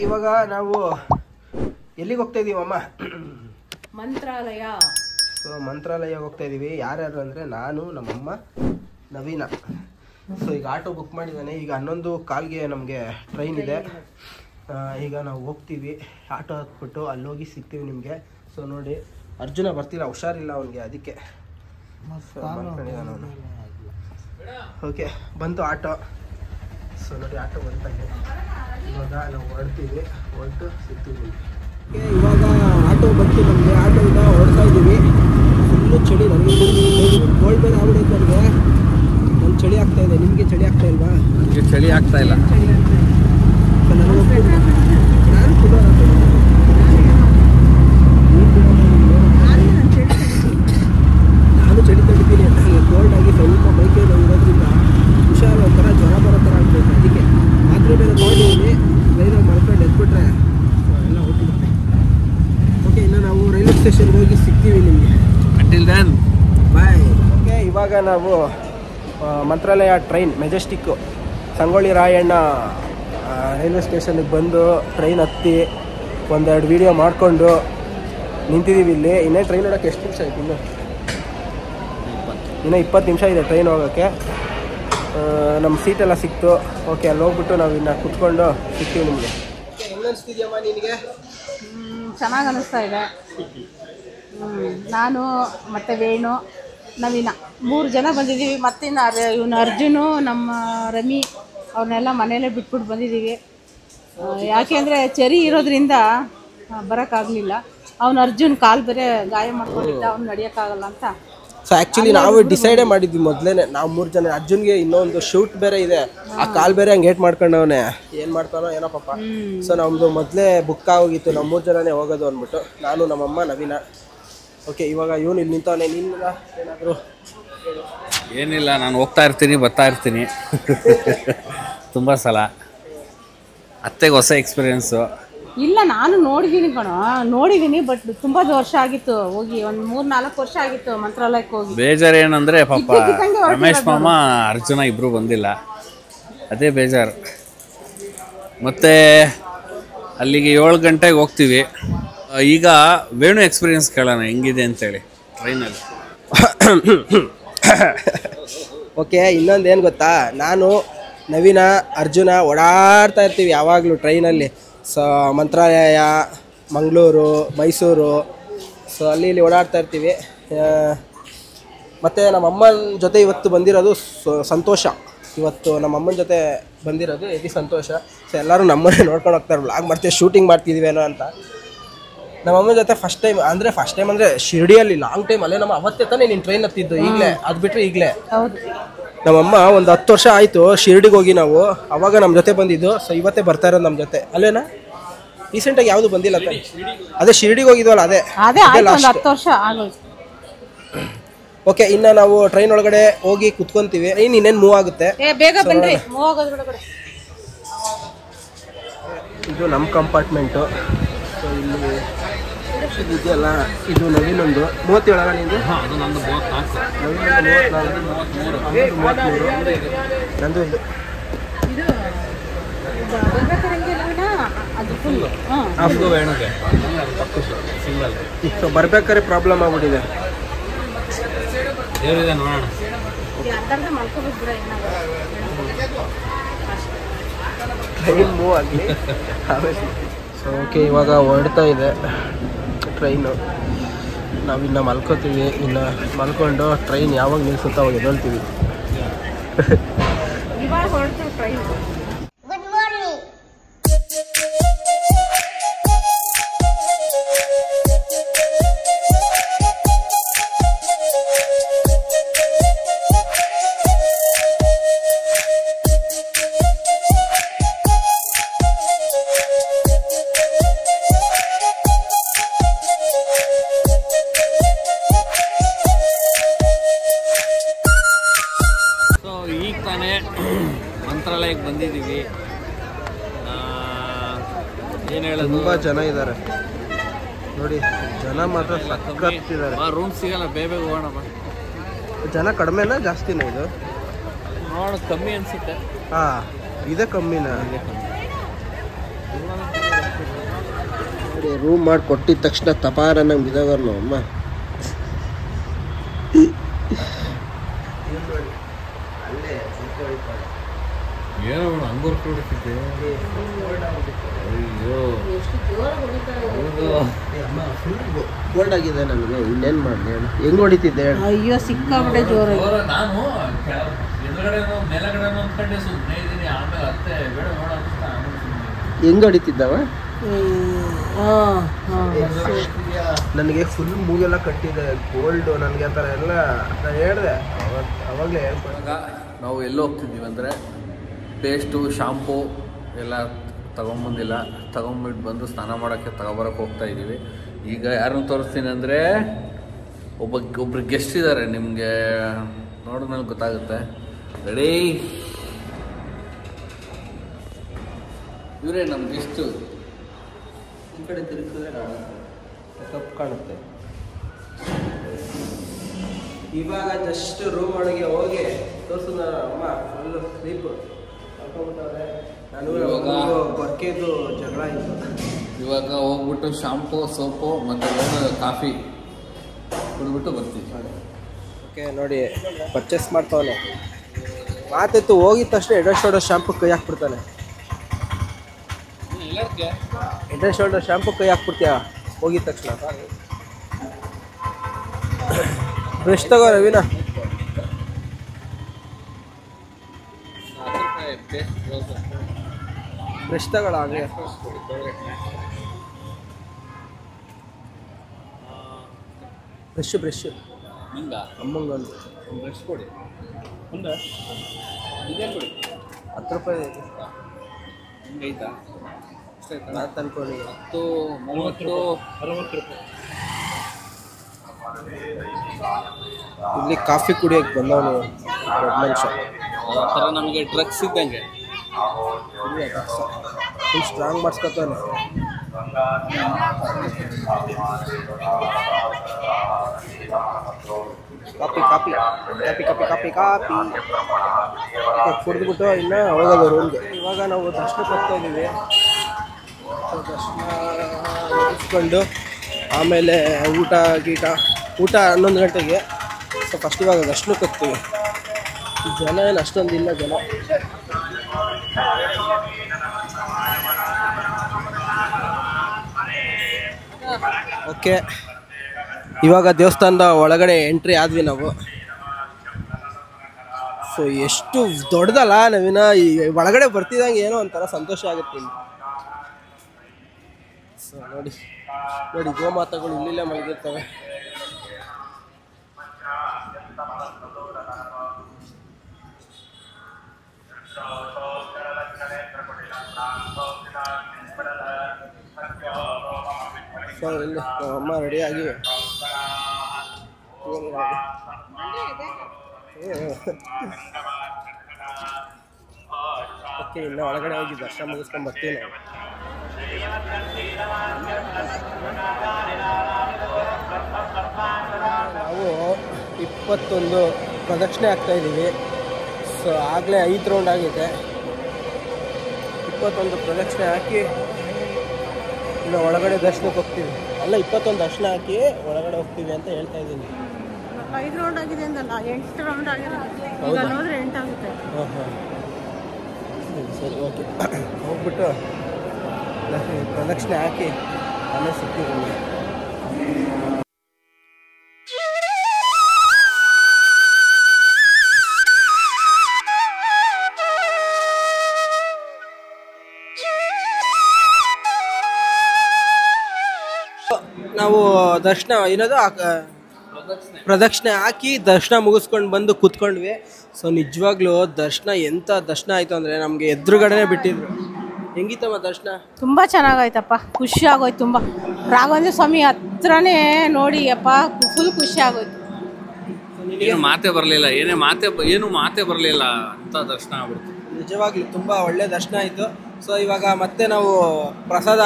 ಇವಾಗ ನಾವು ಎಲ್ಲಿಗೆ ಹೋಗ್ತಾ ಇದೀವಿ ಅಮ್ಮ? ಮಂತ್ರಾಲಯ. ಸೊ ಮಂತ್ರಾಲಯ ಹೋಗ್ತಾ ಇದೀವಿ. ಯಾರ್ಯಾರು ಅಂದರೆ ನಾನು, ನಮ್ಮಮ್ಮ, ನವೀನ. ಸೊ ಈಗ ಆಟೋ ಬುಕ್ ಮಾಡಿದ್ದಾನೆ. ಈಗ 11:15ಗೆ ನಮಗೆ ಟ್ರೈನ್ ಇದೆ. ಈಗ ನಾವು ಹೋಗ್ತೀವಿ. ಆಟೋ ಹತ್ಬಿಟ್ಟು ಅಲ್ಲೋಗಿ ಸಿಗ್ತೀವಿ ನಿಮಗೆ. ಸೊ ನೋಡಿ, ಅರ್ಜುನ ಬರ್ತಿಲ್ಲ, ಹುಷಾರಿಲ್ಲ ಅವನಿಗೆ, ಅದಕ್ಕೆ ಅವನು. ಓಕೆ, ಬಂತು ಆಟೋ. ಸೊ ನೋಡಿ, ಆಟೋ ಬಂತಾಗೆ. ಇವಾಗ ನಾವು ಹೊರಡ್ತೀವಿ, ಹೊರಟು ಸಿಗ್ತೀವಿ. ಇವಾಗ ಆಟೋ ಬಂತು ನಮಗೆ. ಆಟೋಯಿಂದ ಹೊರಡ್ತಾ ಇದ್ದೀವಿ. ಫುಲ್ಲು ಚಳಿ, ನನಗೆ ಕೋಲ್ಡ್ ಬೇರೆ ಆಗ್ಬಿಡೈತೆ. ನನಗೆ ಚಳಿ ಆಗ್ತಾ ಇದೆ. ನಿಮಗೆ ಚಳಿ ಆಗ್ತಾ ಇಲ್ವಾ? ನನಗೆ ಚಳಿ ಆಗ್ತಾ ಇಲ್ಲ. ನಾನು ಚಳಿ ತಡಿತೀನಿ. ನನಗೆ ಕೋಲ್ಡ್ ಆಗಿ ಸ್ವಲ್ಪ ಮೈಕೈ ನೋವು ಇರೋದ್ರಿಂದ ಹುಷಾರು, ಒಂಥರ ಜ್ವರ ಬರೋ ಥರ ಆಗ್ತೈತೆ. ಅದಕ್ಕೆ ಮಾತ್ರೆ ಬೇರೆ ತೊಗೊಂಡಿದ್ದೀನಿ. ಟ್ರೈನಾಗಿ ಮಾಡ್ಕೊಂಡು ಎದ್ಬಿಟ್ರೆ ಎಲ್ಲ ಹೋಗ್ಬಿಡುತ್ತೆ. ಓಕೆ, ಇನ್ನು ನಾವು ರೈಲ್ವೆ ಸ್ಟೇಷನ್ಗೆ ಹೋಗಿ ಸಿಗ್ತೀವಿ ನಿಮಗೆ. Until then bye. ಓಕೆ, ಇವಾಗ ನಾವು ಮಂತ್ರಾಲಯ ಟ್ರೈನ್ ಮೆಜೆಸ್ಟಿಕ್ಕು ಸಂಗೊಳ್ಳಿ ರಾಯಣ್ಣ ರೈಲ್ವೆ ಸ್ಟೇಷನ್ಗೆ ಬಂದು ಟ್ರೈನ್ ಹತ್ತಿ ಒಂದೆರಡು ವೀಡಿಯೋ ಮಾಡಿಕೊಂಡು ನಿಂತಿದ್ದೀವಿ ಇಲ್ಲಿ. ಇನ್ನೇ ಟ್ರೈನ್ ನೋಡೋಕ್ಕೆ ಎಷ್ಟು ನಿಮಿಷ ಆಯ್ತು? ಇನ್ನೂ 20 ನಿಮಿಷ ಇದೆ ಟ್ರೈನ್ ಹೋಗೋಕ್ಕೆ. ನಮ್ಮ ಸೀಟೆಲ್ಲ ಸಿಕ್ತು. ಓಕೆ, ಅಲ್ಲಿ ಹೋಗ್ಬಿಟ್ಟು ನಾವು ಇನ್ನು ಕುತ್ಕೊಂಡು ಸಿಗ್ತೀವಿ ನಿಮಗೆ. ಹೆಂಗೆ ಅನಿಸ್ತಿದ್ಯಮ್ಮ ನಿನಗೆ? ಚೆನ್ನಾಗಿ ಅನ್ನಿಸ್ತಾ ಇದೆ. ನಾನು ಮತ್ತು ವೇಣು, ನವೀನ 3 ಜನ ಬಂದಿದ್ದೀವಿ. ಮತ್ತಿನ್ನು ಇವನು ಅರ್ಜುನು, ನಮ್ಮ ರಮಿ ಅವ್ರನ್ನೆಲ್ಲ ಮನೆಯಲ್ಲೇ ಬಿಟ್ಬಿಟ್ಟು ಬಂದಿದ್ದೀವಿ. ಯಾಕೆಂದರೆ ಚಳಿ ಇರೋದ್ರಿಂದ ಬರೋಕ್ಕಾಗಲಿಲ್ಲ. ಅವ್ನು ಅರ್ಜುನ್ ಕಾಲು ಬೇರೆ ಗಾಯ ಮಾಡ್ಕೊಂಡಿದ್ದ, ಅವ್ನು ನಡೆಯೋಕ್ಕಾಗಲ್ಲ ಅಂತ. ಸೊ ಆ್ಯಕ್ಚುಲಿ ನಾವು ಡಿಸೈಡೇ ಮಾಡಿದ್ವಿ ಮೊದಲೇ. ನಾವು 3 ಜನ. ಅರ್ಜುನ್ಗೆ ಇನ್ನೊಂದು ಶೂಟ್ ಬೇರೆ ಇದೆ. ಆ ಕಾಲು ಬೇರೆ ಹಂಗೆ ಏಟ್ ಮಾಡ್ಕೊಂಡವನೇ, ಏನು ಮಾಡ್ತಾನೋ ಏನೋ ಪಾಪ. ಸೊ ನಮ್ಮದು ಮೊದಲೇ ಬುಕ್ ಆಗೋಗಿತ್ತು, ನಾವು 3 ಜನನೇ ಹೋಗೋದು ಅಂದ್ಬಿಟ್ಟು. ನಾನು, ನಮ್ಮಮ್ಮ, ನವೀನ. ಓಕೆ, ಇವಾಗ ಇವನು ಇಲ್ಲಿ ನಿಂತವನೇ. ನಿನ್ನ ಏನಾದರೂ? ಏನಿಲ್ಲ, ನಾನು ಹೋಗ್ತಾ ಇರ್ತೀನಿ, ಬರ್ತಾ ಇರ್ತೀನಿ ತುಂಬ ಸಲ. ಅತ್ತೆಗೆ ಹೊಸ ಎಕ್ಸ್ಪೀರಿಯೆನ್ಸು. ಇಲ್ಲ, ನಾನು ನೋಡಿದ್ದೀನಿ ಬಟ್ ತುಂಬ ವರ್ಷ ಆಗಿತ್ತು ಹೋಗಿ. ಒಂದು 3-4 ವರ್ಷ ಆಗಿತ್ತು ಮಂತ್ರಾಲಯಕ್ಕೆ ಹೋಗಿ. ಬೇಜಾರು ಏನಂದರೆ ಪಾಪ ರಮೇಶ್ ಮಾಮ, ಅರ್ಜುನ ಇಬ್ಬರು ಬಂದಿಲ್ಲ, ಅದೇ ಬೇಜಾರು. ಮತ್ತು ಅಲ್ಲಿಗೆ 7 ಗಂಟೆಗೆ ಹೋಗ್ತೀವಿ. ಈಗ ವೇಣು ಎಕ್ಸ್ಪೀರಿಯೆನ್ಸ್ ಕೇಳೋಣ ಹೆಂಗಿದೆ ಅಂತೇಳಿ ಟ್ರೈನಲ್ಲಿ. ಓಕೆ, ಇನ್ನೊಂದು ಏನು ಗೊತ್ತಾ, ನಾನು, ನವೀನ, ಅರ್ಜುನ ಓಡಾಡ್ತಾ ಇರ್ತೀವಿ ಯಾವಾಗಲೂ ಟ್ರೈನಲ್ಲಿ. ಸೊ ಮಂತ್ರಾಲಯ, ಮಂಗಳೂರು, ಮೈಸೂರು, ಸೊ ಅಲ್ಲಿ ಇಲ್ಲಿ ಓಡಾಡ್ತಾ ಇರ್ತೀವಿ. ಮತ್ತು ನಮ್ಮ ಅಮ್ಮನ ಜೊತೆ ಇವತ್ತು ಬಂದಿರೋದು ಸಂತೋಷ. ಇವತ್ತು ನಮ್ಮ ಅಮ್ಮನ ಜೊತೆ ಬಂದಿರೋದು ಎದಿ ಸಂತೋಷ. ಸೊ ಎಲ್ಲರೂ ನಮ್ಮನ್ನೇ ನೋಡ್ಕೊಂಡು ಹೋಗ್ತಾರೆ. ವ್ಲಾಗ್ ಮಾಡ್ತೀವಿ, ಶೂಟಿಂಗ್ ಮಾಡ್ತಿದ್ದೀವೇನೋ ಅಂತ. ನಮ್ಮ ಅಮ್ಮನ ಜೊತೆ ಫಸ್ಟ್ ಟೈಮ್ ಅಂದರೆ ಶಿರ್ಡಿಯಲ್ಲಿ ಲಾಂಗ್ ಟೈಮ್ ಅಲ್ಲೇ. ನಮ್ಮ ಅವತ್ತೇ ತಾನೇ ನೀನು ಟ್ರೈನ್ ಹತ್ತಿದ್ದು, ಈಗಲೇ ಅದು ಬಿಟ್ಟರೆ ಈಗಲೇ. ನಮ್ಮಮ್ಮ ಒಂದು 10 ವರ್ಷ ಆಯಿತು ಶಿರ್ಡಿಗೆ ಹೋಗಿ ನಾವು. ಅವಾಗ ನಮ್ಮ ಜೊತೆ ಬಂದಿದ್ದು. ಸೊ ಇವತ್ತೇ ಬರ್ತಾ ಇರೋದು ನಮ್ಮ ಜೊತೆ. ಅಲ್ಲೇನಾ? ರೀಸೆಂಟಾಗಿ ಯಾವುದು ಬಂದಿಲ್ಲ ತಾನೆ? ಅದೇ ಶಿರ್ಡಿಗೆ ಹೋಗಿದ್ವಲ್ಲ, ಅದೇ ಲಾಸ್ಟ್. 10 ವರ್ಷ ಆಗೋಯ್ತು. ಓಕೆ, ಇನ್ನು ನಾವು ಟ್ರೈನ್ ಒಳಗಡೆ ಹೋಗಿ ಕುತ್ಕೊಂತೀವಿ. ಇನ್ನೇನು ಮೂವ್ ಆಗುತ್ತೆ. ಬೇಗ ಬನ್ನಿ, ಮೂವ್ ಆಗೋದು ಬಿಡಬೇಡಿ. ಇದು ನಮ್ಮ ಕಂಪಾರ್ಟ್ಮೆಂಟು. ಸೊ ಇಲ್ಲಿ ಇದೆಯಲ್ಲ, ಇದು ನವೀನೊಂದು 37 ನಿಂದು, ನವೀನೊಂದು 34, ನಂದು ಇದು. ಸೊ ಬರ್ಬೇಕಾದ್ರೆ ಪ್ರಾಬ್ಲಮ್ ಆಗ್ಬಿಟ್ಟಿದೆ. ಟ್ರೈನ್ ಮೂವ್ ಆಗಲಿ. ಸೊ ಓಕೆ, ಇವಾಗ ಹೊರಡ್ತಾ ಇದೆ ಟ್ರೈನು. ನಾವಿನ್ನು ಮಲ್ಕೋತೀವಿ. ಇನ್ನು ಮಲ್ಕೊಂಡು ಟ್ರೈನ್ ಯಾವಾಗ ನಿಲ್ಸುತ್ತೋ ಅವಾಗ ಎದ್ದೇಳ್ತೀವಿ. ಮಂತ್ರಾಲಯಕ್ಕೆ ಬಂದಿದ್ದೀವಿ. ಏನು ಹೇಳೋದು, ತುಂಬ ಜನ ಇದ್ದಾರೆ ನೋಡಿ. ಜನ ಮಾತ್ರ ಸಕ್ಕತ್ತಿದ್ದಾರೆ. ರೂಮ್ ಸಿಗಲ್ಲ, ಬೇಗ ಹೋಗೋಣ. ಜನ ಕಡಿಮೆನಾ ಜಾಸ್ತಿನಾ? ಇದು ನೋಡ ಕಮ್ಮಿ ಅನ್ಸುತ್ತೆ. ಹಾಂ, ಇದೇ ಕಮ್ಮಿನಾ? ನೋಡಿ ರೂಮ್ ಮಾಡಿ ಕೊಟ್ಟಿದ ತಕ್ಷಣ ತಪಾರ ನಂಗೆ ಬಿದ್ದೋಗರ್ನು ಅಮ್ಮ. ಏನೋ ಹಂಗೆ ಹೊರಟುಬಿಡ್ತಿದ್ದೆ. ಅಯ್ಯೋ ಕೋಲ್ಡ್ ಆಗಿದೆ ನನಗೆ, ಇನ್ನೇನು ಮಾಡಲಿ ಹೇಳು, ಹೆಂಗೆ ಹೊಡಿತಿದ್ದೆ ಹೇಳು. ಅಯ್ಯೋ ಸಿಕ್ಕಾಬಿಟ್ಟೆ ಜೋರು. ನಾನು ಎದುರುಗಡೆನೋ ಮೇಲಗಡೆನೋ ಅಂದ್ಕೊಂಡೆ ಸುಮ್ಮನೆ ಇದ್ದೀನಿ. ಆಮೇಲೆ ಅತ್ತೆ ಬೇಡ ನೋಡ ಹೆಂಗೆ ಹೊಡಿತಿದ್ದವ. ನನಗೆ ಫುಲ್ ಮೂಗೆಲ್ಲ ಕಟ್ಟಿದೆ, ಕೋಲ್ಡು ನನಗೆ ಆ ಥರ ಎಲ್ಲ ನಾನು ಹೇಳಿದೆ ಅವಾಗಲೇ ಹೇಳ್ಕೊಂಡಾಗ. ನಾವು ಎಲ್ಲೋ ಹೋಗ್ತಿದ್ದೀವಿ ಅಂದರೆ ಪೇಸ್ಟು ಶಾಂಪೂ ಎಲ್ಲ ತೊಗೊಂಬಂದಿಲ್ಲ. ತೊಗೊಂಬಿಟ್ಟು ಬಂದು ಸ್ನಾನ ಮಾಡೋಕ್ಕೆ ತಗೊಬರೋಕ್ಕೆ ಹೋಗ್ತಾಯಿದ್ದೀವಿ. ಈಗ ಯಾರನ್ನು ತೋರಿಸ್ತೀನಿ ಅಂದರೆ ಒಬ್ರು ಗೆಸ್ಟ್ ಇದ್ದಾರೆ, ನಿಮಗೆ ನೋಡಿದ್ಮೇಲೆ ಗೊತ್ತಾಗುತ್ತೆ. ರೆಡಿ, ಇವರೇ ನಮ್ಮ ಗೆಸ್ಟು. ಈ ಕಡೆ ತಿರುಗಿದ್ರೆ ತಪ್ಪು ಕಾಣುತ್ತೆ. ಇವಾಗ ಜಸ್ಟ್ ರೂಮ್ ಒಳಗೆ ಹೋಗಿ ತೋರಿಸಿದ ಅಮ್ಮ ಫುಲ್ಲು ಸ್ಲೀಪು ಹಾಕೊಂಡ್ಬಿಟ್ಟವ್ರೆ. ನಾನು ಬರ್ಕೆದು ಜಗಳ ಇತ್ತು. ಇವಾಗ ಹೋಗ್ಬಿಟ್ಟು ಶಾಂಪೂ ಸೋಪು ಮತ್ತು ಕಾಫಿ ಕುಡಿದ್ಬಿಟ್ಟು ಬರ್ತೀವಿ. ಓಕೆ ನೋಡಿ ಪರ್ಚೇಸ್ ಮಾಡ್ತಾವನೆ. ಮಾತಿತ್ತು ಹೋಗಿದ ತಕ್ಷಣ ಹೆಡ್ ಆ್ಯಂಡ್ ಶೋಲ್ಡರ್ ಶಾಂಪು ಕೈ ಹಾಕ್ಬಿಡ್ತಾನೆ. ಹೆಡ್ ಆ್ಯಂಡ್ ಶೋಲ್ಡರ್ ಶಾಂಪು ಕೈ ಹಾಕ್ಬಿಡ್ತೀಯ ಹೋಗಿದ ತಕ್ಷಣ. ಬ್ರಷ್ ತಗೋ ರವಿನಾ. ಬ್ರಷ್ ತಗೊಳ ಹಾಗೆ. ಬ್ರಷ್ ಅಮ್ಮಂಗೊಂದು ಬ್ರಷ್ ಕೊಡಿ. ಒಂದು ಇದೇ ಕೊಡಿ. 10 ರೂಪಾಯಿ ಇದೆ. ಹಿಂಗೈತಾ? ನಾನು ತಂದ್ಕೊಳ್ಳಿ. 10, 30, 60 ರೂಪಾಯಿ. ಇಲ್ಲಿ ಕಾಫಿ ಕುಡಿಯೋಕ್ಕೆ ಬಂದವನು ದೊಡ್ಡ ಮನುಷ್ಯ. ಆ ಥರ ನಮಗೆ ಡ್ರಗ್ಸ್ ಇದ್ದಂಗೆ. ಫುಲ್ ಸ್ಟ್ರಾಂಗ್ ಮಾಡಿಸ್ಕೊತಾನೆ. ಕಾಪಿ ಕಾಪಿ ಕಾಪಿ ಕಾಪಿ ಕಾಪಿ ಕಾಪಿ ಕುಡಿದ್ಬಿಟ್ಟು ಇನ್ನು ಹೋಗೋದು ರೂಮ್ಗೆ. ಇವಾಗ ನಾವು ದರ್ಶನಕ್ಕೆ ಹೋಗ್ತಾ ಇದ್ದೀವಿ. ದರ್ಶನ ಮುಗಿಸ್ಕೊಂಡು ಆಮೇಲೆ ಊಟ 11 ಗಂಟೆಗೆ. ಸೊ ಫಸ್ಟ್ ಇವಾಗ ದರ್ಶನಕ್ಕೆ ಹೋಗ್ತೀವಿ. ಜನ ಏನು ಅಷ್ಟೊಂದಿಲ್ಲ ಜನ. ಓಕೆ, ಇವಾಗ ದೇವಸ್ಥಾನದ ಒಳಗಡೆ ಎಂಟ್ರಿ ಆದ್ವಿ ನಾವು. ಸೊ ಎಷ್ಟು ದೊಡ್ಡದಲ್ಲ ನಾವಿನ ಈ ಒಳಗಡೆ ಬರ್ತಿದ್ದಂಗೆ ಏನೋ ಒಂಥರ ಸಂತೋಷ ಆಗುತ್ತೆ ಇಲ್ಲಿ. ಸೊ ನೋಡಿ ಗೋಮಾತೆಗಳು ಇಲ್ಲಿಲ್ಲೇ ಮಲಗಿರ್ತವೆ. ಸೊ ಇಲ್ಲಿ ನಮ್ಮಮ್ಮ ರೆಡಿಯಾಗಿ ಓಕೆ, ಇನ್ನು ಒಳಗಡೆ ಹೋಗಿ ದರ್ಶನ ಮುಗಿಸ್ಕೊಂಡು ಬರ್ತೀವಿ ನಾವು. ನಾವು 21 ಪ್ರದಕ್ಷಿಣೆ ಆಗ್ತಾಯಿದ್ದೀವಿ. ಸೊ ಆಗಲೇ 5 ರೌಂಡ್ ಆಗಿದೆ. 21 ಪ್ರದಕ್ಷಿಣೆ ಹಾಕಿ ಇನ್ನು ಒಳಗಡೆ ದರ್ಶನಕ್ಕೆ ಹೋಗ್ತೀವಿ. ಅಲ್ಲ 21 ದರ್ಶನ ಹಾಕಿ ಒಳಗಡೆ ಹೋಗ್ತೀವಿ ಅಂತ ಹೇಳ್ತಾ ಇದ್ದೀನಿ. 5 ರೌಂಡ್ ಆಗಿದೆ ಅಂದಲ್ಲ, 8 ರೌಂಡ್ ಆಗಿದೆ. ಈಗ ನೋಡಿದ್ರೆ 8 ಆಗುತ್ತೆ. ಹಾಂ ಸರಿ ಓಕೆ. ಹೋಗ್ಬಿಟ್ಟು ಪ್ರದಕ್ಷಿಣೆ ಹಾಕಿ ಆಮೇಲೆ ಸಿಗ್ತೀವಿ. ನಾವು ದರ್ಶನ ಏನದು ಪ್ರದಕ್ಷಿಣೆ ಹಾಕಿ ದರ್ಶನ ಮುಗಿಸ್ಕೊಂಡು ಬಂದು ಕೂತ್ಕೊಂಡ್ವಿ. ಸೊ ನಿಜವಾಗ್ಲೂ ದರ್ಶನ ಎಂಥ ದರ್ಶನ ಆಯಿತು ಅಂದರೆ ನಮಗೆ ಎದುರುಗಡೆನೇ ಬಿಟ್ಟಿದ್ರು. ಹೆಂಗಿತ್ತಮ್ಮ ದರ್ಶನ? ತುಂಬ ಚೆನ್ನಾಗಾಯ್ತಪ್ಪ, ಖುಷಿ ಆಗೋಯ್ತು. ತುಂಬ ರಾಘವೇಂದ್ರ ಸ್ವಾಮಿ ಹತ್ರನೇ ನೋಡಿ ಅಪ್ಪ ಫುಲ್ ಖುಷಿ ಆಗೋಯ್ತು. ಏನು ಮಾತೇ ಬರಲಿಲ್ಲ, ಏನು ಮಾತೇ ಬರಲಿಲ್ಲ ಅಂತ ದರ್ಶನ ಆಗ್ಬಿಡ್ತು. ನಿಜವಾಗ್ಲೂ ತುಂಬ ಒಳ್ಳೆ ದರ್ಶನ ಆಯಿತು. ಸೊ ಇವಾಗ ಮತ್ತೆ ನಾವು ಪ್ರಸಾದ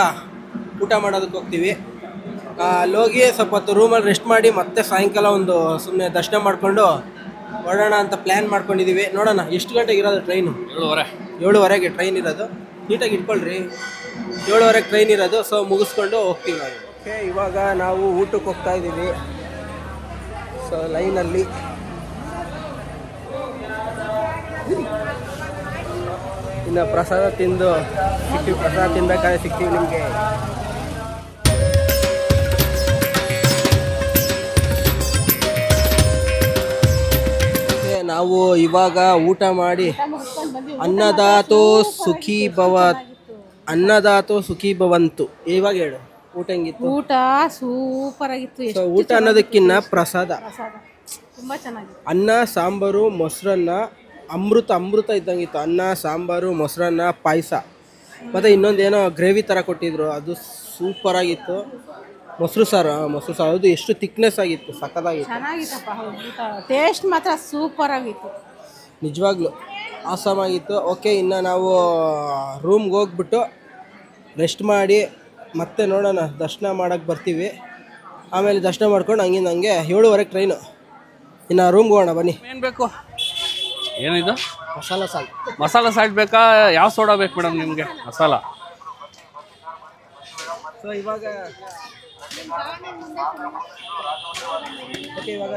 ಊಟ ಮಾಡೋದಕ್ಕೆ ಹೋಗ್ತೀವಿ. ಅಲ್ಲೋಗಿ ಸ್ವಲ್ಪ ಹೊತ್ತು ರೂಮಲ್ಲಿ ರೆಸ್ಟ್ ಮಾಡಿ ಮತ್ತೆ ಸಾಯಂಕಾಲ ಒಂದು ಸುಮ್ಮನೆ ದರ್ಶನ ಮಾಡಿಕೊಂಡು ಹೊರಡೋಣ ಅಂತ ಪ್ಲ್ಯಾನ್ ಮಾಡ್ಕೊಂಡಿದ್ದೀವಿ. ನೋಡೋಣ ಎಷ್ಟು ಗಂಟೆಗೆ ಇರೋದು ಟ್ರೈನು? 7:30. 7:30ಗೆ ಟ್ರೈನ್ ಇರೋದು. ನೀಟಾಗಿ ಇಟ್ಕೊಳ್ರಿ. 7:30 ಟ್ರೈನ್ ಇರೋದು, ಸೊ ಮುಗಿಸ್ಕೊಂಡು ಹೋಗ್ತೀವಿ ನಾವು. ಓಕೆ, ಇವಾಗ ನಾವು ಊಟಕ್ಕೆ ಹೋಗ್ತಾ ಇದ್ದೀವಿ. ಸೊ ಲೈನಲ್ಲಿ ಇನ್ನು ಪ್ರಸಾದ ತಿಂದು ಸಿಗ್ತೀವಿ. ಪ್ರಸಾದ ತಿನ್ಬೇಕಾದ್ರೆ ಸಿಗ್ತೀವಿ ನಿಮಗೆ. ನಾವು ಇವಾಗ ಊಟ ಮಾಡಿ ಅನ್ನದಾತೋ ಸುಖೀ ಭವ, ಅನ್ನದಾತೋ ಸುಖೀ ಭವಂತು. ಇವಾಗ ಹೇಳು ಊಟ ಹೆಂಗಿತ್ತು? ಊಟ ಸೂಪರ್ ಆಗಿತ್ತು. ಸೊ ಊಟ ಅನ್ನೋದಕ್ಕಿನ್ನ ಪ್ರಸಾದ. ತುಂಬಾ ಚೆನ್ನಾಗಿತ್ತು. ಅನ್ನ ಸಾಂಬಾರು ಮೊಸರನ್ನ, ಅಮೃತ ಇದ್ದಂಗಿತ್ತು. ಅನ್ನ ಸಾಂಬಾರು ಮೊಸರನ್ನ ಪಾಯಸ ಮತ್ತು ಇನ್ನೊಂದೇನೋ ಗ್ರೇವಿ ಥರ ಕೊಟ್ಟಿದ್ರು, ಅದು ಸೂಪರಾಗಿತ್ತು. ಮೊಸರು ಸಾರು ಹೌದು, ಎಷ್ಟು ಥಿಕ್ನೆಸ್ ಆಗಿತ್ತು, ಸಖತ್ತಾಗಿತ್ತು, ಚೆನ್ನಾಗಿತ್ತಪ್ಪ. ಊಟ ಟೇಸ್ಟ್ ಮಾತ್ರ ಸೂಪರ್ ಆಗಿತ್ತು, ನಿಜವಾಗ್ಲೂ ಆಸಮ್ ಆಗಿತ್ತು. ಓಕೆ, ಇನ್ನು ನಾವು ರೂಮ್ಗೆ ಹೋಗ್ಬಿಟ್ಟು ರೆಸ್ಟ್ ಮಾಡಿ ಮತ್ತೆ ನೋಡೋಣ, ದರ್ಶನ ಮಾಡೋಕ್ಕೆ ಬರ್ತೀವಿ. ಆಮೇಲೆ ದರ್ಶನ ಮಾಡ್ಕೊಂಡು ಹಂಗಿಂದ ಹಂಗೆ 7:30 ಟ್ರೈನು. ಇನ್ನು ರೂಮ್ಗೆ ಹೋಗೋಣ ಬನ್ನಿ. ಏನು ಬೇಕು? ಏನಿದು? ಮಸಾಲ ಸಾಲ್ಟ್ ಬೇಕಾ? ಯಾವ ಸೋಡಾ ಬೇಕು ಮೇಡಮ್ ನಿಮಗೆ? ಮಸಾಲ. ಸೊ ಇವಾಗ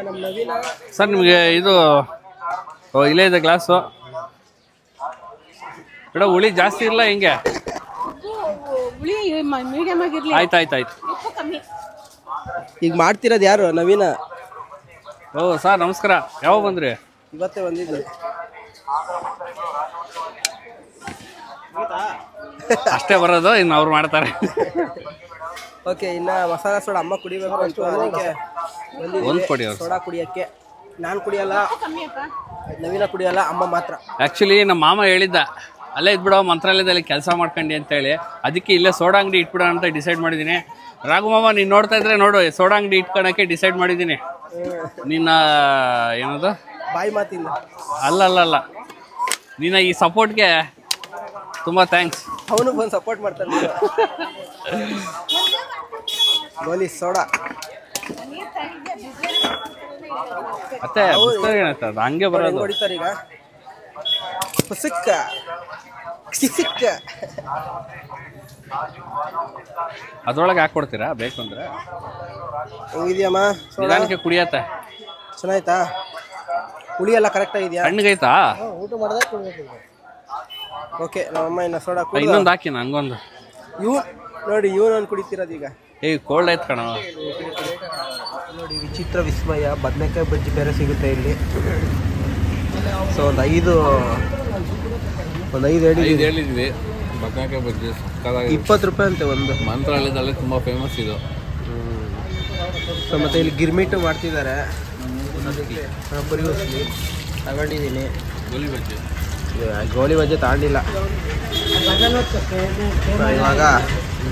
ನಮ್ಮ ನವೀನ ಸರ್ ನಿಮಗೆ ಇದು ಇಲ್ಲೇ ಇದೆ ಗ್ಲಾಸು. ಮೇಡಮ್ ಹುಳಿ ಜಾಸ್ತಿ ಇಲ್ಲ ಹಿಂಗೆ? ಮೀಡಿಯಮ್ ಆಗಿರ್ಲಿ. ಆಯ್ತು. ಈಗ ಮಾಡ್ತಿರೋದು ಯಾರು? ನವೀನ. ಓ ಸರ್ ನಮಸ್ಕಾರ. ಯಾವಾಗ ಬಂದ್ರಿ? ಇವತ್ತೇ ಬಂದಿದ್ದು. ಅಷ್ಟೇ ಬರೋದು, ಇನ್ನು ಅವ್ರು ಮಾಡ್ತಾರೆ. ಓಕೆ, ಇನ್ನು ಮಸಾಲ ಸೋಡಾ ಅಮ್ಮ ಕುಡಿಬೇಕು ಅಂತ ಅದಕ್ಕೆ ಒಂದು ಕೊಡಿ ಅವ್ರು. ಸೋಡಾ ಕುಡಿಯೋಕ್ಕೆ. ನಾನು ಕುಡಿಯಲ್ಲ, ನವೀನ ಕುಡಿಯಲ್ಲ, ಅಮ್ಮ ಮಾತ್ರ. ಆ್ಯಕ್ಚುಲಿ ನಮ್ಮ ಮಾಮ ಹೇಳಿದ್ದ ಅಲ್ಲೇ ಇದ್ಬಿಡೋ ಮಂತ್ರಾಲಯದಲ್ಲಿ ಕೆಲಸ ಮಾಡ್ಕೊಂಡು ಅಂತೇಳಿ, ಅದಕ್ಕೆ ಇಲ್ಲೇ ಸೋಡಾ ಅಂಗಡಿ ಇಟ್ಬಿಡೋ ಅಂತ ಡಿಸೈಡ್ ಮಾಡಿದ್ದೀನಿ. ರಾಘು ಮಾಮ ನೀನು ನೋಡ್ತಾ ಇದ್ರೆ ನೋಡು, ಸೋಡಾ ಅಂಗಡಿ ಇಟ್ಕೊಳಕ್ಕೆ ಡಿಸೈಡ್ ಮಾಡಿದ್ದೀನಿ. ನಿನ್ನ ಏನದು ಬಾಯಿ ಮಾತಿಲ್ಲ, ಅಲ್ಲ ನಿನ್ನ ಈ ಸಪೋರ್ಟ್ಗೆ ತುಂಬ ಥ್ಯಾಂಕ್ಸ್. ಅವನು ಬಂದು ಸಪೋರ್ಟ್ ಮಾಡ್ತಾನೆ. ಗೋಲಿ ಸೋಡಾ ಮತ್ತೆ ಏನಂತ ಹಂಗೆ ಬರೋದು. ಹೊಡಿತಾರೆ ಈಗ. ಸಿಕ್ಕ ಅದ್ರೊಳಗೆ ಹಾಕ್ಕೊಡ್ತೀರಾ ಬೇಕು ಅಂದರೆ? ಹೆಂಗಿದ್ಯಮ್ಮ? ನಿಧಾನಕ್ಕೆ ಕುಡಿಯತ್ತೆ. ಚೆನ್ನಾಯ್ತಾ? ಹುಳಿ ಎಲ್ಲ ಕರೆಕ್ಟ್ ಆಗಿದೆಯಾ? ಹಣ್ಣಗೈತಾ? ಊಟ ಮಾಡಿದಾಗ ಕುಡಿಬೇಕು. ಓಕೆ, ನಮ್ಮಮ್ಮ ಇನ್ನು ಸೋಡಾ ಇನ್ನೊಂದು ಹಾಕಿ ನಂಗೊಂದು. ನೋಡಿ ಇವನೊಂದು ಕುಡಿತಿರೋದು ಈಗ. ಕೋಲ್ಡ್ ಆಯ್ತು ಕಣ. ನೋಡಿ ವಿಚಿತ್ರ ವಿಸ್ಮಯ, ಬದನೆಕಾಯಿ ಬಜ್ಜಿ ಬೇರೆ ಸಿಗುತ್ತೆ ಇಲ್ಲಿ. ಸೊ ಒಂದು ಐದು ಹೇಳಿದ್ವಿ. ಬದನೆಕಾಯಿ ಬಜ್ಜಿ 20 ರೂಪಾಯಿ ಅಂತೆ ಒಂದು. ಮಂತ್ರಾಲಯದಲ್ಲಿ ತುಂಬ ಫೇಮಸ್ ಇದು. ಸೊ ಮತ್ತು ಇಲ್ಲಿ ಗಿರ್ಮಿಟು ಮಾಡ್ತಿದ್ದಾರೆ. ಪುರಿ ಉಸ್ಲಿ ತಗೊಂಡಿದ್ದೀನಿ. ಗೋಲಿ ಬಜ್ಜಿ ತಗೊಂಡಿಲ್ಲ. ಇವಾಗ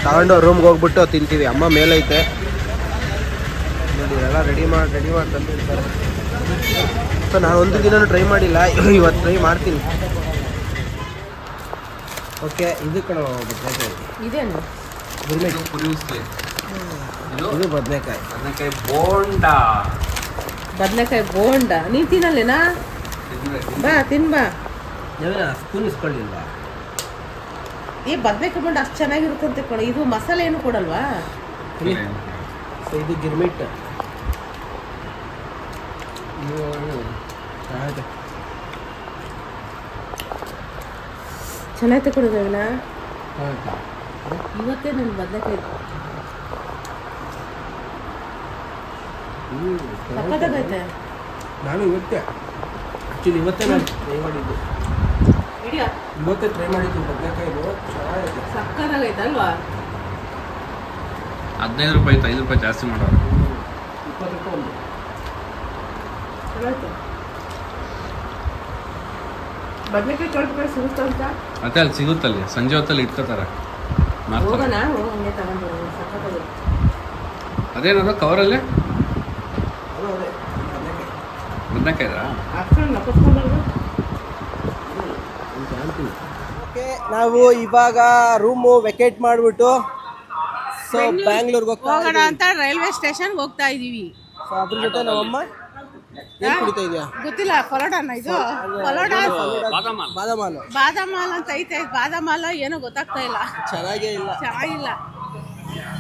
ತಗೊಂಡು ರೂಮ್ಗೆ ಹೋಗ್ಬಿಟ್ಟು ತಿಂತೀವಿ. ಅಮ್ಮ ಮೇಲೈತೆ ನೋಡಿ, ಎಲ್ಲ ರೆಡಿ ಮಾಡಿ ತಂದಿರ್ತಾರೆ. ಸೊ ನಾನು ಒಂದು ದಿನನೂ ಟ್ರೈ ಮಾಡಿಲ್ಲ, ಇವತ್ತು ಟ್ರೈ ಮಾಡ್ತೀನಿ. ಓಕೆ, ಇದು ಕಣ ಬದನೆಕಾಯಿ. ಇದೇನು? ಪುರಿ ಉಸ್ಲಿ. ಇದು ಬದನೆಕಾಯಿ ಬೋಂಡ. ಬದನೆಕಾಯಿ ಬೋಂಡ. ನೀನು ತಿನ್ನಲ್ಲೇನಾ? ಬಾ ತಿನ್ಬಾ. ಸ್ಪೂನ್ ಇಸ್ಕೊಳ್ಳಿಲ್ವಾ? ಈ ಬದನೆಕಾಯಿ ಬೋಂಡ ಅಷ್ಟು ಚೆನ್ನಾಗಿರುತ್ತಂತೆ ಕೊಡ. ಇದು ಮಸಾಲೆ ಏನು ಕೊಡಲ್ವಾ? ಸೊ ಇದು ಗಿರ್ಮಿಟ್. ಚೆನ್ನಾಗಿ ಕೊಡೋದಲ್ಲ. ಇವತ್ತೇ ನನ್ನ ಬದನೆಕಾಯಿ ಸಕ್ಕತ್ತಾಗೈತೆ. ನಾನು ಇವತ್ತೇ ನಾನು ಟ್ರೈ ಮಾಡಿದ್ದು. ಇವತ್ತೇ ಟ್ರೈ ಮಾಡಿದ್ದು ಬದನೆಕಾಯಿದು. ಸಕ್ಕತ್ತಾಗೈತೆ ಅಲ್ವಾ? 15 ರೂಪಾಯಿ ಇತ್ತು, 5 ರೂಪಾಯಿ ಜಾಸ್ತಿ ಮಾಡೋರು. 20 ರೂಪಾಯಿ ಒಂದು. ಬದನೆಕಾಯಿ ತೊಳ್ಕೊಂಡು ಸಿಗುತ್ತಂತ. ಮತ್ತೆ ಅಲ್ಲಿ ಸಿಗುತ್ತಲ್ಲಿ, ಸಂಜೆ ಹೊತ್ತಲ್ಲಿ ಇಟ್ಕೋತಾರೆ. ಹೋಗೋಣ, ಹಂಗೆ ತಗೊಂಡು ಸಕ್ಕತ್ತಾಗೈತೆ. ಅದೇನದು ಕವರಲ್ಲಿ ಬದನೆಕಾಯಿ? ಓಕೆ, ನಾವು ಇವಾಗ ರೂಮು ವೆಕೇಟ್ ಮಾಡಿಬಿಟ್ಟು ಸೊ ಬ್ಯಾಂಗ್ಳೂರ್ಗೆ ಹೋಗೋಣ ಅಂತ ರೈಲ್ವೆ ಸ್ಟೇಷನ್ಗೆ ಹೋಗ್ತಾ ಇದೀವಿ. ಸೊ ಅದ್ರ ಜೊತೆ ನಮ್ಮಮ್ಮ ಏನು ಕುಡಿತಾ ಇದೆಯಾ? ಗೊತ್ತಿಲ್ಲ, ಫಲೋಡಾನ ಇದು? ಫಲೋಡಾ ಬಾದಾಮ್ ಹಾಲು. ಬಾದಾಮ್ ಹಾಲು ಬಾದಾಮ್ ಹಾಲು ಅಂತ ಐತೆ. ಬಾದಾಮ್ ಹಾಲು ಏನೋ ಗೊತ್ತಾಗ್ತಾ ಇಲ್ಲ, ಚೆನ್ನಾಗೇ ಇಲ್ಲ. ಚೆನ್ನಾಗಿಲ್ಲ.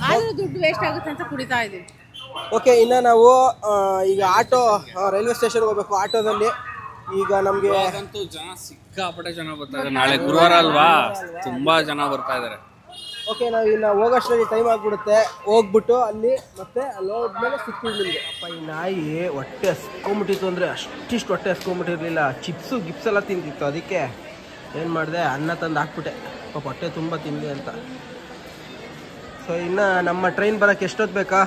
ಆದ್ರೂ ದುಡ್ಡು ವೇಸ್ಟ್ ಆಗುತ್ತೆ ಅಂತ ಕುಡಿತಾ ಇದೀವಿ. ಓಕೆ, ಇನ್ನು ನಾವು ಈಗ ಆಟೋ ರೈಲ್ವೆ ಸ್ಟೇಷನ್ಗೆ ಹೋಗ್ಬೇಕು. ಆಟೋದಲ್ಲಿ ಈಗ ನಮಗೆ ಇವಾಗಂತೂ ಜನ ಸಿಕ್ಕಾಪಟ್ಟೆ ಜನ ಬರ್ತಾ ಇದ್ದಾರೆ. ನಾಳೆ ಗುರುವಾರ ಅಲ್ವಾ, ತುಂಬಾ ಜನ ಬರ್ತಾ ಇದ್ದಾರೆ. ಓಕೆ, ನಾವು ಇನ್ನು ಹೋಗೋಷ್ಟರಲ್ಲಿ ಟೈಮ್ ಆಗಿಬಿಡುತ್ತೆ. ಹೋಗ್ಬಿಟ್ಟು ಅಲ್ಲಿ ಮತ್ತೆ ಅಲ್ಲಿ ಹೋದ್ಮೇಲೆ ಸಿಗ್ತೀವಿ ನಿಮಗೆ. ಅಪ್ಪ, ಈ ನಾಯಿ ಹೊಟ್ಟೆ ಹಸ್ಕೊಂಬಿಟ್ಟಿತ್ತು ಅಂದರೆ ಅಷ್ಟಿಷ್ಟು ಹೊಟ್ಟೆ ಹಸ್ಕೊಂಬಿಟ್ಟಿರಲಿಲ್ಲ. ಚಿಪ್ಸು ಗಿಪ್ಸ್ ಎಲ್ಲ ತಿಂತಿತ್ತು. ಅದಕ್ಕೆ ಏನು ಮಾಡಿದೆ, ಅನ್ನ ತಂದು ಹಾಕ್ಬಿಟ್ಟೆ, ಪಾಪ ಹೊಟ್ಟೆ ತುಂಬ ತಿನ್ನಲಿ ಅಂತ. ಸೊ ಇನ್ನು ನಮ್ಮ ಟ್ರೈನ್ ಬರೋಕ್ಕೆ ಎಷ್ಟೊತ್ತು ಬೇಕಾ?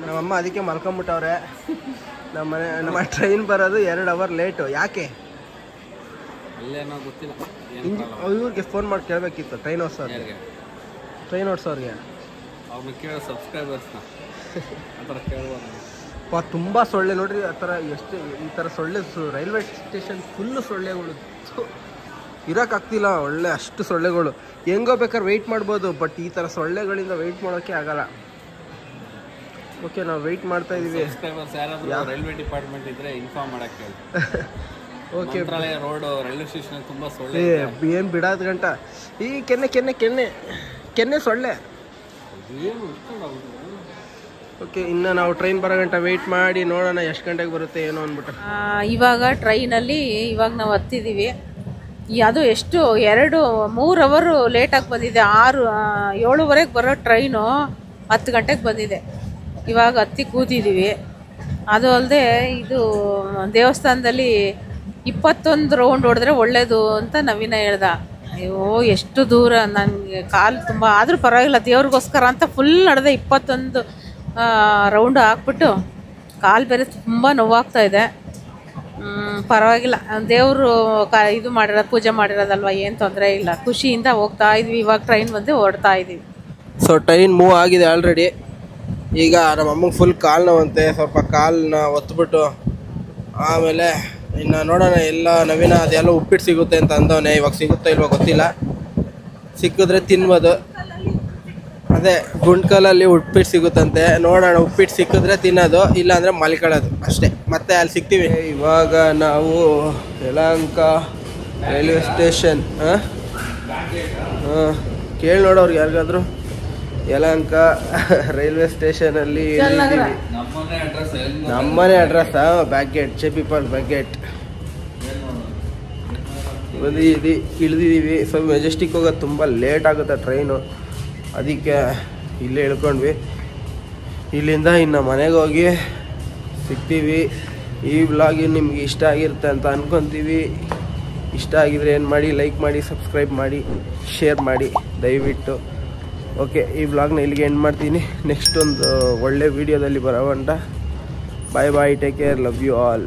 ನಮ್ಮಮ್ಮ ಅದಕ್ಕೆ ಮಲ್ಕೊಂಬಿಟ್ಟವ್ರೆ. ನಮ್ಮ ಟ್ರೈನ್ ಬರೋದು 2 ಅವರ್ ಲೇಟು. ಯಾಕೆ? ಅಲ್ಲೇನೋ ಗೊತ್ತಿಲ್ಲ. ಇವ್ರಿಗೆ ಫೋನ್ ಮಾಡಿ ಕೇಳಬೇಕಿತ್ತು, ಟ್ರೈನ್ ಓಡಿಸೋರಿಗೆ. ಅವ್ರನ್ನ ಕೇಳೋ ಸಬ್ಸ್ಕ್ರೈಬರ್ಸ್ನ ಆ ಥರ ಕೇಳ್ಬೋದು. ತುಂಬ ಸೊಳ್ಳೆ ನೋಡ್ರಿ, ಆ ಥರ ಎಷ್ಟು ಈ ಥರ ಸೊಳ್ಳೆ. ರೈಲ್ವೆ ಸ್ಟೇಷನ್ ಫುಲ್ಲು ಸೊಳ್ಳೆಗಳು, ಇರೋಕ್ಕಾಗ್ತಿಲ್ಲ. ಒಳ್ಳೆ ಅಷ್ಟು ಸೊಳ್ಳೆಗಳು. ಹೆಂಗೋ ಬೇಕಾದ್ರೆ ವೆಯ್ಟ್ ಮಾಡ್ಬೋದು, ಬಟ್ ಈ ಥರ ಸೊಳ್ಳೆಗಳಿಂದ ವೆಯ್ಟ್ ಮಾಡೋಕ್ಕೆ ಆಗಲ್ಲ. ಓಕೆ, ನಾವು ವೆಯ್ಟ್ ಮಾಡ್ತಾ ಇದ್ದೀವಿ. ಸಬ್ಸ್ಕ್ರೈಬರ್ಸ್ ಯಾರಾದರೂ ರೈಲ್ವೆ ಡಿಪಾರ್ಟ್ಮೆಂಟ್ ಇದ್ರೆ ಇನ್ಫಾರ್ಮ್ ಮಾಡಕ್ಕೆ ಹೇಳಿ. ಓಕೆ, ಮಂತ್ರಾಲಯ ರೋಡ್ ರೈಲ್ವೆ ಸ್ಟೇಷನ್ ತುಂಬ ಸೊಳ್ಳೆ. ಏನು ಬಿಡೋದು ಗಂಟ ಈ ಕೆನ್ನೆ ಸೊಳ್ಳೆ. ಓಕೆ, ಇನ್ನು ನಾವು ಟ್ರೈನ್ ಬರೋ ಗಂಟ ವೆಯ್ಟ್ ಮಾಡಿ ನೋಡೋಣ ಎಷ್ಟು ಗಂಟೆಗೆ ಬರುತ್ತೆ ಏನೋ ಅಂದ್ಬಿಟ್ಟು. ಇವಾಗ ಟ್ರೈನಲ್ಲಿ ಇವಾಗ ನಾವು ಹತ್ತಿದ್ದೀವಿ. ಅದು ಎಷ್ಟು 3 ಅವರು ಲೇಟಾಗಿ ಬಂದಿದೆ. 7:30ಗೆ ಬರೋ ಟ್ರೈನು 10 ಗಂಟೆಗೆ ಬಂದಿದೆ. ಇವಾಗ ಹತ್ತಿ ಕೂತಿದ್ದೀವಿ. ಅದು ಅಲ್ಲದೆ ಇದು ದೇವಸ್ಥಾನದಲ್ಲಿ 21 ರೌಂಡ್ ಹೊಡೆದ್ರೆ ಒಳ್ಳೇದು ಅಂತ ನವೀನ ಹೇಳ್ದ. ಅಯ್ಯೋ ಎಷ್ಟು ದೂರ, ನನಗೆ ಕಾಲು ತುಂಬ ಆದರೂ ಪರವಾಗಿಲ್ಲ, ದೇವ್ರಿಗೋಸ್ಕರ ಅಂತ ಫುಲ್ ನಡೆದೆ. 21 ರೌಂಡ್ ಹಾಕ್ಬಿಟ್ಟು ಕಾಲು ಬೇರೆ ತುಂಬ ನೋವಾಗ್ತಾ ಇದೆ. ಪರವಾಗಿಲ್ಲ, ದೇವರು ಇದು ಮಾಡಿರೋದು, ಪೂಜೆ ಮಾಡಿರೋದಲ್ವ, ಏನು ತೊಂದರೆ ಇಲ್ಲ. ಖುಷಿಯಿಂದ ಹೋಗ್ತಾ ಇದ್ವಿ. ಇವಾಗ ಟ್ರೈನ್ ಬಂದು ಹೊರಡ್ತಾ ಇದ್ದೀವಿ. ಸೊ ಟ್ರೈನ್ ಮೂವ್ ಆಗಿದೆ ಆಲ್ರೆಡಿ. ಈಗ ನಮ್ಮ ಅಮ್ಮಗೆ ಫುಲ್ ಕಾಲು ನೋವಂತೆ. ಸ್ವಲ್ಪ ಕಾಲನ್ನ ಒತ್ಬಿಟ್ಟು ಆಮೇಲೆ ಇನ್ನು ನೋಡೋಣ. ಎಲ್ಲ ನವೀನ ಅದೆಲ್ಲ ಉಪ್ಪಿಟ್ಟು ಸಿಗುತ್ತೆ ಅಂತ ಅಂದವನೆ. ಇವಾಗ ಸಿಗುತ್ತೋ ಇಲ್ವೋ ಗೊತ್ತಿಲ್ಲ. ಸಿಕ್ಕಿದ್ರೆ ತಿನ್ಬೋದು. ಅದೇ ಗುಂಡ್ಕಲಲ್ಲಿ ಉಪ್ಪಿಟ್ಟು ಸಿಗುತ್ತಂತೆ. ನೋಡೋಣ, ಉಪ್ಪಿಟ್ಟು ಸಿಕ್ಕಿದ್ರೆ ತಿನ್ನೋದು, ಇಲ್ಲಾಂದರೆ ಮಲ್ಕೊಳ್ಳೋದು ಅಷ್ಟೇ. ಮತ್ತೆ ಅಲ್ಲಿ ಸಿಗ್ತೀವಿ. ಇವಾಗ ನಾವು ಯಲಹಂಕ ರೈಲ್ವೆ ಸ್ಟೇಷನ್ ಕೇಳಿ ನೋಡೋರ್ಗೆ ಯಾರಿಗಾದ್ರು. ಯಲಹಂಕ ರೈಲ್ವೆ ಸ್ಟೇಷನಲ್ಲಿ ಇಳಿದೀವಿ. ನಮ್ಮನೆ ಅಡ್ರೆಸ್ಸಾ? Back gate, JP park back gate ಇಳಿದಿದ್ದೀವಿ. ಸೊ ಮೆಜೆಸ್ಟಿಕ್ ಹೋಗೋದು ತುಂಬ ಲೇಟ್ ಆಗುತ್ತೆ ಟ್ರೈನು, ಅದಕ್ಕೆ ಇಲ್ಲೇ ಇಳ್ಕೊಂಡ್ವಿ. ಇಲ್ಲಿಂದ ಇನ್ನು ಮನೆಗೆ ಹೋಗಿ ಸಿಗ್ತೀವಿ. ಈ ವ್ಲಾಗ್ ನಿಮ್ಗೆ ಇಷ್ಟ ಆಗಿರುತ್ತೆ ಅಂತ ಅಂದ್ಕೊತೀವಿ. ಇಷ್ಟ ಆಗಿದ್ರೆ ಏನು ಮಾಡಿ, ಲೈಕ್ ಮಾಡಿ, ಸಬ್ಸ್ಕ್ರೈಬ್ ಮಾಡಿ, ಶೇರ್ ಮಾಡಿ ದಯವಿಟ್ಟು. ಓಕೆ, ಈ ವ್ಲಾಗ್ನ ಇಲ್ಲಿಗೆ ಎಂಡ್ ಮಾಡ್ತೀನಿ. ನೆಕ್ಸ್ಟ್ ಒಂದು ಒಳ್ಳೆ ವೀಡಿಯೋದಲ್ಲಿ ಬರೋವಂಟ. Bye bye, take care, love you all.